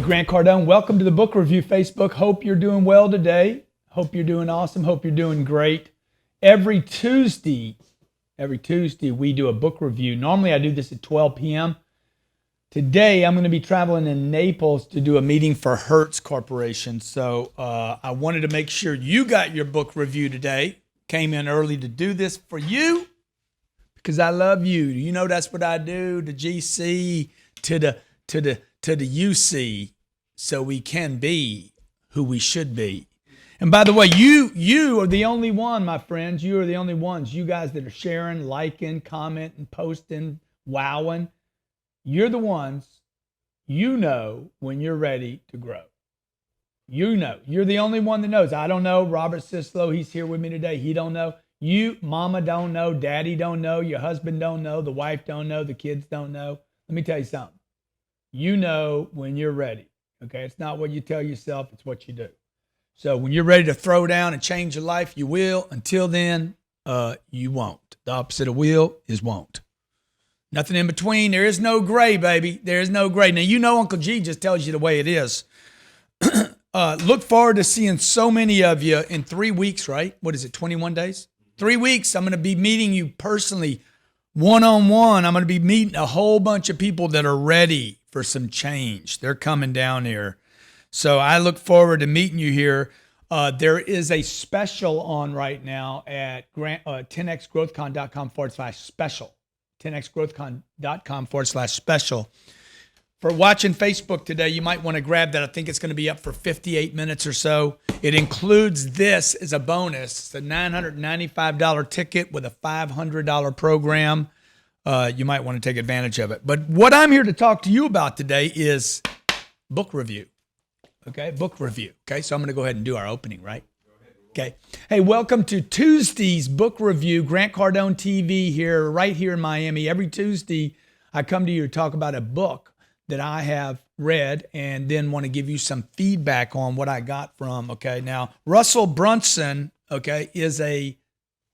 Grant Cardone. Welcome to the Book Review Facebook. Hope you're doing well today. Hope you're doing awesome. Hope you're doing great. Every Tuesday we do a book review. Normally I do this at 12 p.m. Today I'm going to be traveling in Naples to do a meeting for Hertz Corporation. So I wanted to make sure you got your book review today. Came in early to do this for you because I love you. You know that's what I do. The GC to the UC, so we can be who we should be. And by the way, you are the only one, my friends. You are the only ones. You guys that are sharing, liking, commenting, posting, wowing. You're the ones. You know when you're ready to grow. You know. You're the only one that knows. I don't know. Robert Sislow, he's here with me today. He don't know. You, mama don't know. Daddy don't know. Your husband don't know. The wife don't know. The kids don't know. Let me tell you something. You know when you're ready, okay? It's not what you tell yourself, it's what you do. So when you're ready to throw down and change your life, you will. Until then, you won't. The opposite of will is won't. Nothing in between. There is no gray, baby. There is no gray. Now, you know Uncle G just tells you the way it is. Look forward to seeing so many of you in 3 weeks, right? What is it, 21 days? 3 weeks, I'm going to be meeting you personally, one-on-one. I'm going to be meeting a whole bunch of people that are ready for some change. They're coming down here. So I look forward to meeting you here. There is a special on right now at 10xgrowthcon.com/special. 10xgrowthcon.com/special. For watching Facebook today, you might want to grab that. I think it's going to be up for 58 minutes or so. It includes this as a bonus. It's a $995 ticket with a $500 program. You might want to take advantage of it. But what I'm here to talk to you about today is book review. Okay, book review. Okay, so I'm going to go ahead and do our opening, right? Okay. Hey, welcome to Tuesday's book review. Grant Cardone TV here, right here in Miami. Every Tuesday, I come to you to talk about a book that I have read and then want to give you some feedback on what I got from. Okay, now Russell Brunson, okay, is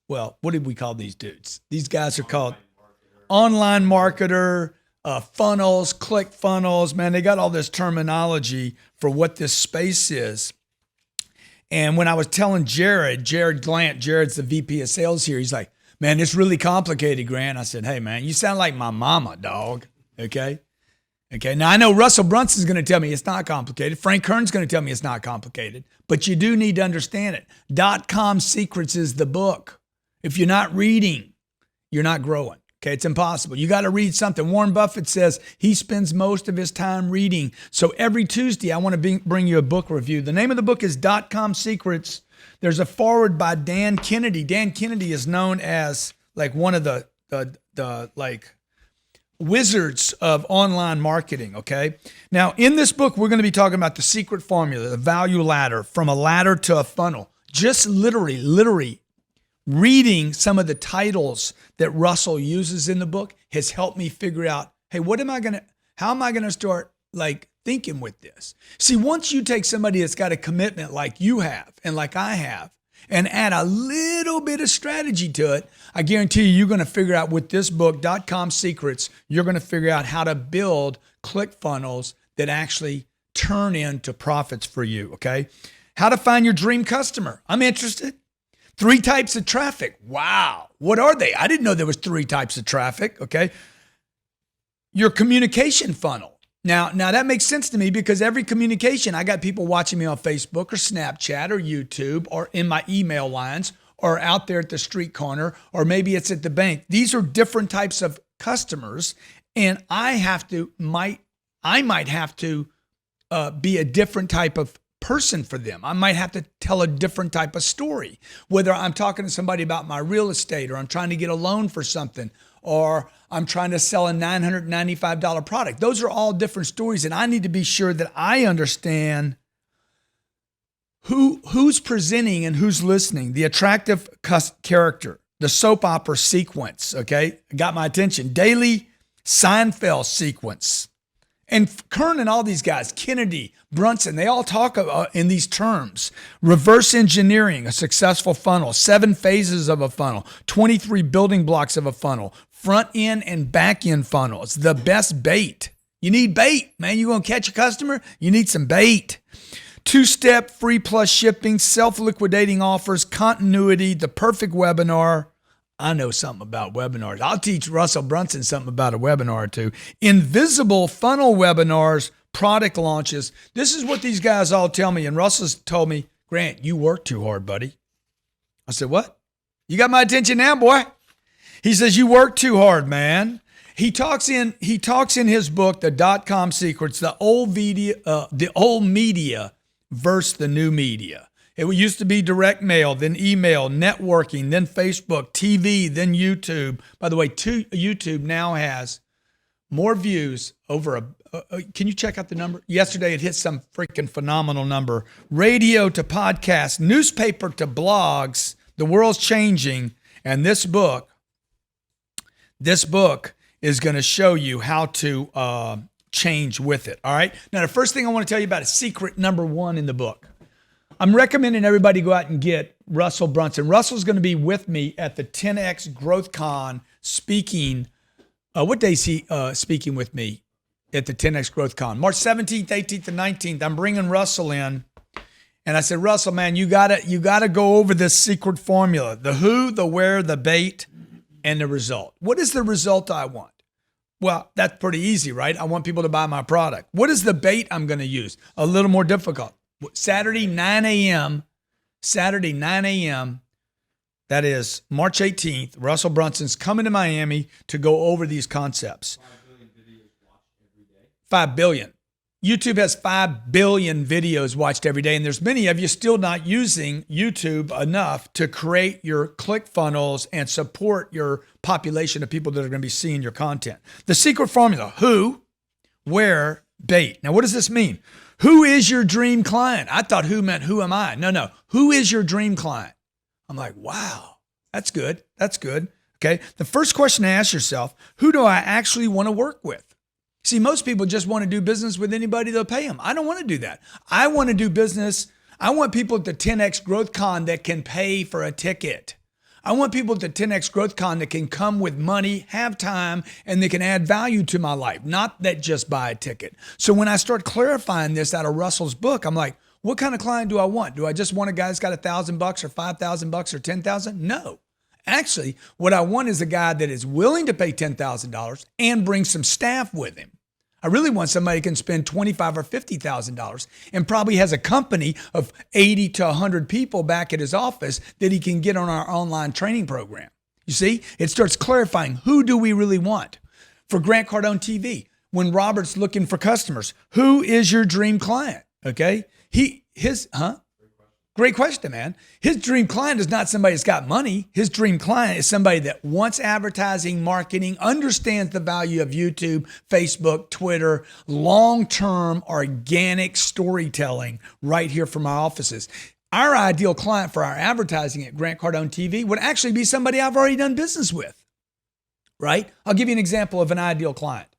what did we call these dudes? These guys are called online marketer, funnels, click funnels. Man, they got all this terminology for what this space is. And when I was telling Jarrod Glandt, Jarrod's the VP of sales here, he's like, man, it's really complicated, Grant. I said, hey, man, you sound like my mama, dog. Okay. Now, I know Russell Brunson's going to tell me it's not complicated. Frank Kern's going to tell me it's not complicated. But you do need to understand it. DotCom Secrets is the book. If you're not reading, you're not growing. Okay, it's impossible. You got to read something. Warren Buffett says he spends most of his time reading. So every Tuesday, I want to bring you a book review. The name of the book is .com Secrets. There's a foreword by Dan Kennedy. Dan Kennedy is known as like one of the wizards of online marketing, okay? Now, in this book, we're going to be talking about the secret formula, the value ladder, from a ladder to a funnel. Just literally reading some of the titles that Russell uses in the book has helped me figure out, hey, how am I going to start like thinking with this? See, once you take somebody that's got a commitment like you have and like I have and add a little bit of strategy to it, I guarantee you're going to figure out with this book, .com Secrets, you're going to figure out how to build click funnels that actually turn into profits for you, okay? How to find your dream customer. I'm interested. 3 types of traffic. Wow. What are they? I didn't know there was 3 types of traffic, okay? Your communication funnel. Now that makes sense to me because every communication, I got people watching me on Facebook or Snapchat or YouTube or in my email lines or out there at the street corner, or maybe it's at the bank. These are different types of customers, and I might have to be a different type of person for them. I might have to tell a different type of story, whether I'm talking to somebody about my real estate or I'm trying to get a loan for something or I'm trying to sell a $995 product. Those are all different stories, and I need to be sure that I understand who's presenting and who's listening, the attractive character, the soap opera sequence, okay? Got my attention. Daily Seinfeld sequence. And Kern and all these guys, Kennedy, Brunson, they all talk in these terms. Reverse engineering, a successful funnel, 7 phases of a funnel, 23 building blocks of a funnel, front end and back end funnels, the best bait. You need bait, man. You going to catch a customer? You need some bait. 2-step free plus shipping, self-liquidating offers, continuity, the perfect webinar. I know something about webinars. I'll teach Russell Brunson something about a webinar or two. Invisible funnel webinars, product launches. This is what these guys all tell me. And Russell's told me, Grant, you work too hard, buddy. I said, what? You got my attention now, boy? He says, you work too hard, man. He talks in his book, the .com Secrets, the old media versus the new media. It used to be direct mail, then email, networking, then Facebook, TV, then YouTube. By the way, YouTube now has more views over can you check out the number? Yesterday it hit some freaking phenomenal number. Radio to podcast, newspaper to blogs. The world's changing. And this book is going to show you how to change with it. All right. Now, the first thing I want to tell you about is secret number 1 in the book. I'm recommending everybody go out and get Russell Brunson. Russell's going to be with me at the 10X GrowthCon speaking. What day is he speaking with me at the 10X GrowthCon? March 17th, 18th, and 19th. I'm bringing Russell in. And I said, Russell, man, you gotta go over this secret formula. The who, the where, the bait, and the result. What is the result I want? Well, that's pretty easy, right? I want people to buy my product. What is the bait I'm going to use? A little more difficult. Saturday, 9 a.m., that is March 18th, Russell Brunson's coming to Miami to go over these concepts. 5 billion videos watched every day. 5 billion. YouTube has 5 billion videos watched every day, and there's many of you still not using YouTube enough to create your click funnels and support your population of people that are going to be seeing your content. The secret formula: who, where, bait. Now, what does this mean? Who is your dream client? I thought who meant who am I? No. Who is your dream client? I'm like, wow, that's good. That's good. Okay. The first question to ask yourself: who do I actually want to work with? See, most people just want to do business with anybody they'll pay them. I don't want to do that. I want to do business. I want people at the 10X GrowthCon that can pay for a ticket. I want people at the 10X GrowthCon that can come with money, have time, and they can add value to my life, not that just buy a ticket. So when I start clarifying this out of Russell's book, I'm like, what kind of client do I want? Do I just want a guy that's got $1,000 or $5,000 or $10,000? No. Actually, what I want is a guy that is willing to pay $10,000 and bring some staff with him. I really want somebody who can spend $25,000 or $50,000 and probably has a company of 80 to 100 people back at his office that he can get on our online training program. You see, it starts clarifying, who do we really want? For Grant Cardone TV, when Robert's looking for customers, who is your dream client? Okay, Great question, man. His dream client is not somebody that's got money. His dream client is somebody that wants advertising, marketing, understands the value of YouTube, Facebook, Twitter, long-term organic storytelling right here from our offices. Our ideal client for our advertising at Grant Cardone TV would actually be somebody I've already done business with, right? I'll give you an example of an ideal client.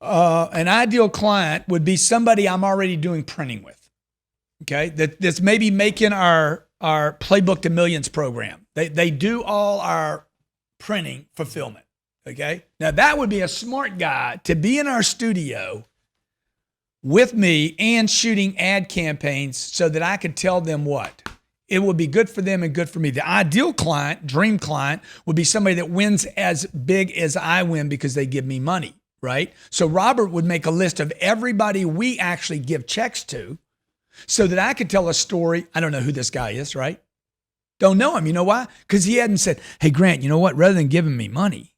An ideal client would be somebody I'm already doing printing with. Okay, that's maybe making our Playbook to Millions program. They do all our printing fulfillment. Okay, now that would be a smart guy to be in our studio with me and shooting ad campaigns so that I could tell them what it would be good for them and good for me. The ideal client, dream client, would be somebody that wins as big as I win because they give me money, right? So Robert would make a list of everybody we actually give checks to, so that I could tell a story. I don't know who this guy is, right? Don't know him. You know why? Because he hadn't said, hey, Grant, you know what? Rather than giving me money,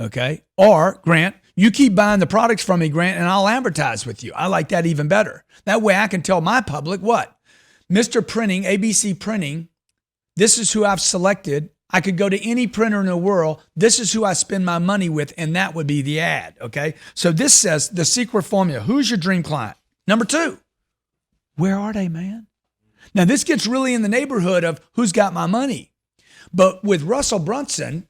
okay? Or, Grant, you keep buying the products from me, Grant, and I'll advertise with you. I like that even better. That way I can tell my public what? Mr. Printing, ABC Printing, this is who I've selected. I could go to any printer in the world. This is who I spend my money with, and that would be the ad, okay? So this says the secret formula. Who's your dream client? Number 2. Where are they, man? Now, this gets really in the neighborhood of who's got my money. But with Russell Brunson,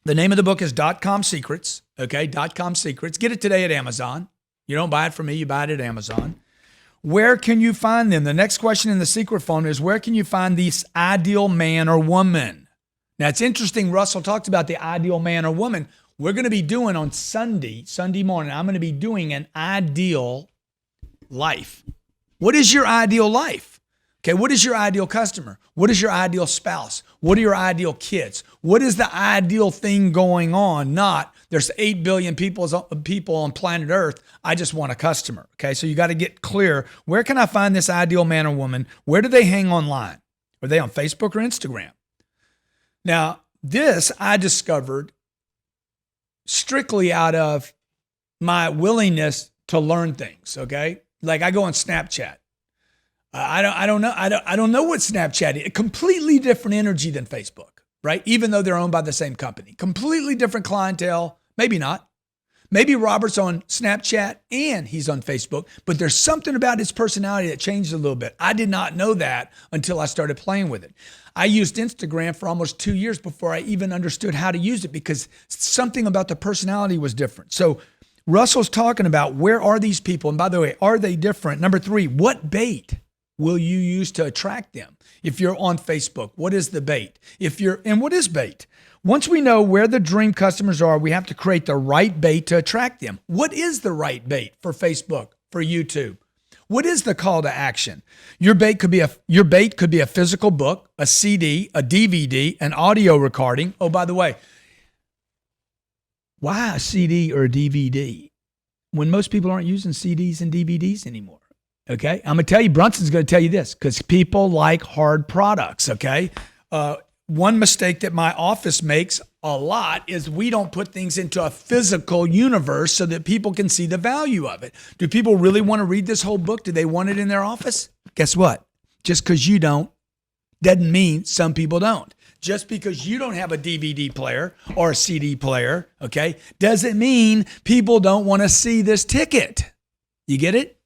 the name of the book is .com Secrets, okay? .com Secrets. Get it today at Amazon. You don't buy it from me, you buy it at Amazon. Where can you find them? The next question in the secret formula is, where can you find this ideal man or woman? Now, it's interesting, Russell talked about the ideal man or woman. we're going to be doing on Sunday morning, I'm going to be doing an ideal life. What is your ideal life? Okay, what is your ideal customer? What is your ideal spouse? What are your ideal kids? What is the ideal thing going on? Not there's 8 billion people on planet Earth. I just want a customer. Okay, so you got to get clear. Where can I find this ideal man or woman? Where do they hang online? Are they on Facebook or Instagram? Now, this I discovered strictly out of my willingness to learn things. Okay, like I go on Snapchat. I don't know what Snapchat is. A completely different energy than Facebook, right? Even though they're owned by the same company. Completely different clientele. Maybe not. Maybe Robert's on Snapchat and he's on Facebook, but there's something about his personality that changed a little bit. I did not know that until I started playing with it. I used Instagram for almost 2 years before I even understood how to use it because something about the personality was different. So Russell's talking about where are these people? And by the way, are they different? Number 3, what bait will you use to attract them? If you're on Facebook, what is the bait? And what is bait? Once we know where the dream customers are, we have to create the right bait to attract them. What is the right bait for Facebook, for YouTube? What is the call to action? Your bait could be a physical book, a CD, a DVD, an audio recording. Oh, by the way, why a CD or a DVD when most people aren't using CDs and DVDs anymore? Okay, I'm going to tell you, Brunson's going to tell you this because people like hard products, okay? One mistake that my office makes a lot is we don't put things into a physical universe so that people can see the value of it. Do people really want to read this whole book? Do they want it in their office? Guess what? Just because you don't doesn't mean some people don't. Just because you don't have a DVD player or a CD player, okay, doesn't mean people don't want to see this ticket. You get it?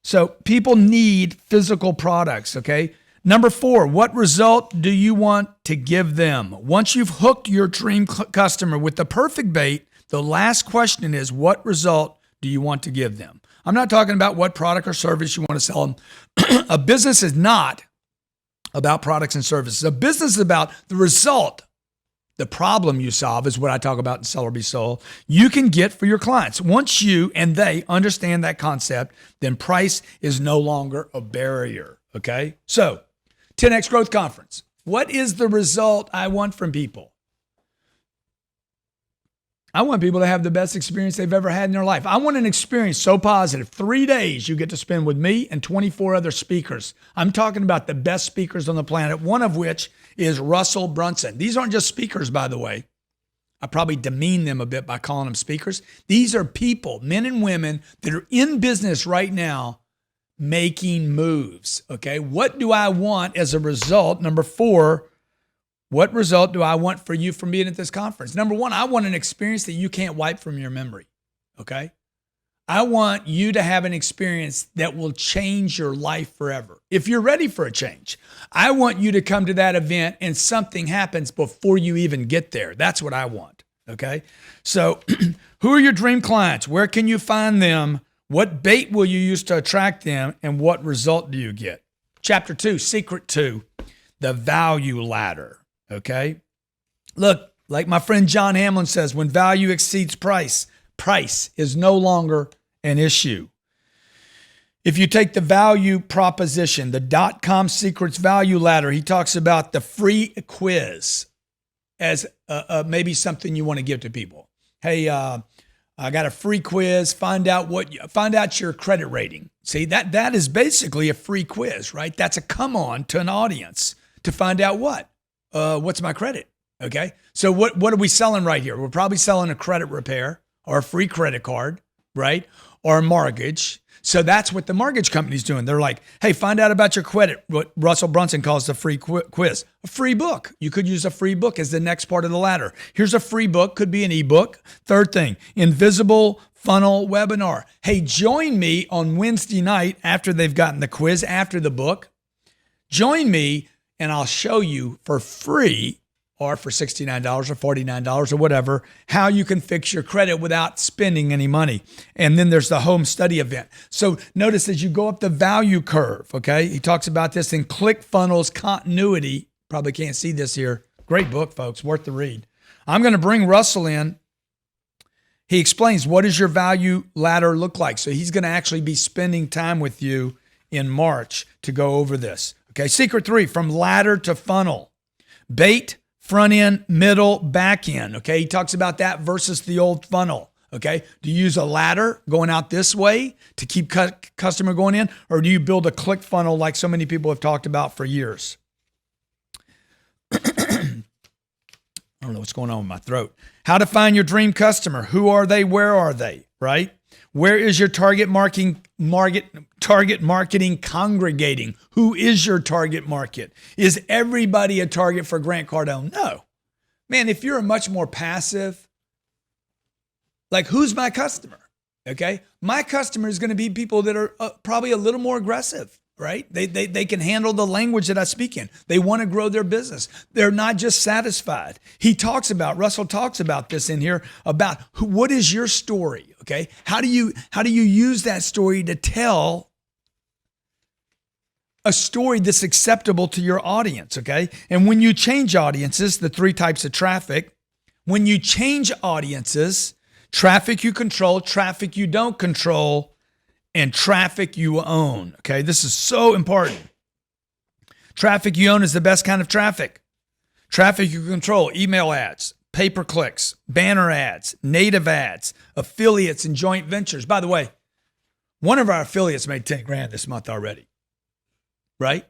So people need physical products, okay? Number 4, what result do you want to give them? Once you've hooked your dream customer with the perfect bait, the last question is, what result do you want to give them? I'm not talking about what product or service you want to sell them. A business is not about products and services. A business is about the result. The problem you solve is what I talk about in Sell or Be Sold. You can get for your clients. Once you and they understand that concept, then price is no longer a barrier, okay? So, 10X Growth Conference. What is the result I want from people? I want people to have the best experience they've ever had in their life. I want an experience so positive. 3 days you get to spend with me and 24 other speakers. I'm talking about the best speakers on the planet, one of which is Russell Brunson. These aren't just speakers, by the way. I probably demean them a bit by calling them speakers. These are people, men and women, that are in business right now making moves, okay? What do I want as a result? Number 4, what result do I want for you from being at this conference? Number 1, I want an experience that you can't wipe from your memory, okay? I want you to have an experience that will change your life forever. If you're ready for a change, I want you to come to that event and something happens before you even get there. That's what I want, okay? So who are your dream clients? Where can you find them? What bait will you use to attract them? And what result do you get? Chapter 2, Secret 2, the value ladder. Okay. Look, like my friend John Hamlin says, when value exceeds price, price is no longer an issue. If you take the value proposition, the DotCom Secrets value ladder, he talks about the free quiz as maybe something you want to give to people. Hey, I got a free quiz. Find out your credit rating. See, that is basically a free quiz, right? That's a come on to an audience to find out what's my credit? Okay. So what are we selling right here? We're probably selling a credit repair or a free credit card, right? Or a mortgage. So that's what the mortgage company's doing. They're like, hey, find out about your credit. What Russell Brunson calls the free quiz. A free book. You could use a free book as the next part of the ladder. Here's a free book. Could be an ebook. Third thing, invisible funnel webinar. Hey, join me on Wednesday night after they've gotten the quiz, after the book. Join me and I'll show you for free or for $69 or $49 or whatever, how you can fix your credit without spending any money. And then there's the home study event. So notice as you go up the value curve, okay, he talks about this in ClickFunnels Continuity. Probably can't see this here. Great book, folks, worth the read. I'm going to bring Russell in He explains, what does your value ladder look like? So he's going to actually be spending time with you in March to go over this. Okay, secret 3, from ladder to funnel. Bait, front end, middle, back end. Okay, he talks about that versus the old funnel. Okay, do you use a ladder going out this way to keep customer going in, or do you build a click funnel like so many people have talked about for years? I don't know what's going on with my throat. How to find your dream customer. Who are they? Where are they? Right? Where is your target marketing congregating? Who is your target market? Is everybody a target for Grant Cardone? No. Man, if you're a much more passive, like, who's my customer? Okay. My customer is going to be people that are probably a little more aggressive, right? They can handle the language that I speak in. They want to grow their business. They're not just satisfied. Russell talks about this in here about what is your story? Okay. How do you use that story to tell a story that's acceptable to your audience? Okay. And when you change audiences, the 3 types of traffic, when you change audiences, traffic you control, traffic you don't control, and traffic you own. Okay, this is so important. Traffic you own is the best kind of traffic. Traffic you control, email ads, pay-per-clicks, banner ads, native ads, affiliates, and joint ventures. By the way, one of our affiliates made 10 grand this month already, right?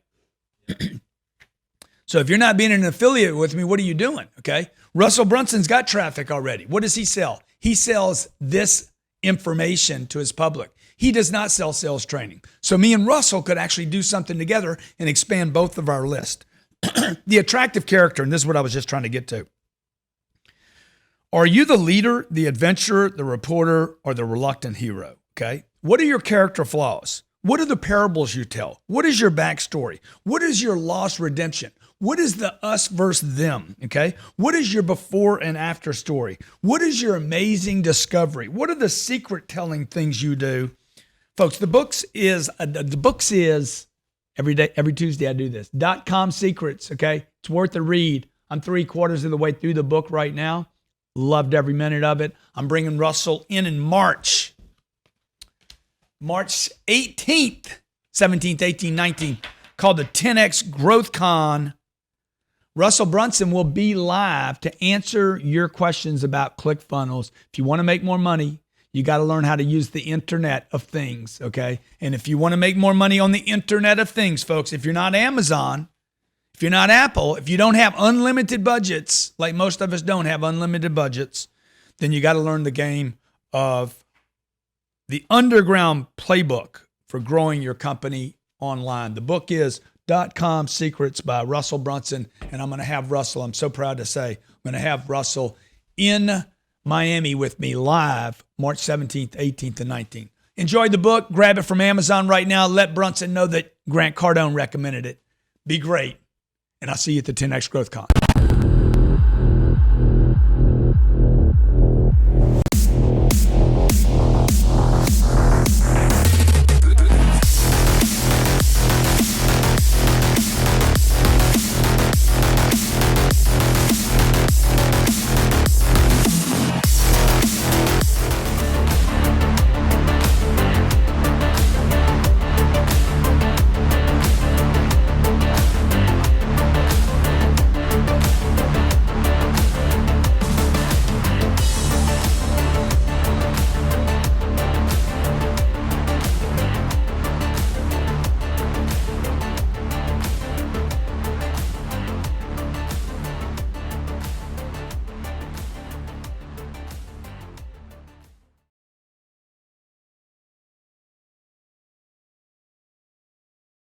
So if you're not being an affiliate with me, what are you doing? Okay, Russell Brunson's got traffic already. What does he sell? He sells this information to his public. He does not sell sales training. So me and Russell could actually do something together and expand both of our list. The attractive character, and this is what I was just trying to get to. Are you the leader, the adventurer, the reporter, or the reluctant hero? Okay. What are your character flaws? What are the parables you tell? What is your backstory? What is your loss redemption? What is the us versus them? Okay. What is your before and after story? What is your amazing discovery? What are the secret telling things you do? Folks, the books is every day, every Tuesday I do this. .com Secrets. Okay. It's worth a read. I'm 3/4 of the way through the book right now. Loved every minute of it. I'm bringing Russell in March 18th, 17th, 18th, 19th, called the 10X GrowthCon. Russell Brunson will be live to answer your questions about ClickFunnels. If you want to make more money, you got to learn how to use the Internet of Things, okay? And if you want to make more money on the Internet of Things, folks, if you're not Amazon, if you're not Apple, if you don't have unlimited budgets, like most of us don't have unlimited budgets, then you got to learn the game of the underground playbook for growing your company online. The book is .com Secrets by Russell Brunson, and I'm going to have Russell, I'm so proud to say, I'm going to have Russell in Miami with me live March 17th, 18th, and 19th. Enjoy the book. Grab it from Amazon right now. Let Brunson know that Grant Cardone recommended it. Be great, and I'll see you at the 10X GrowthCon.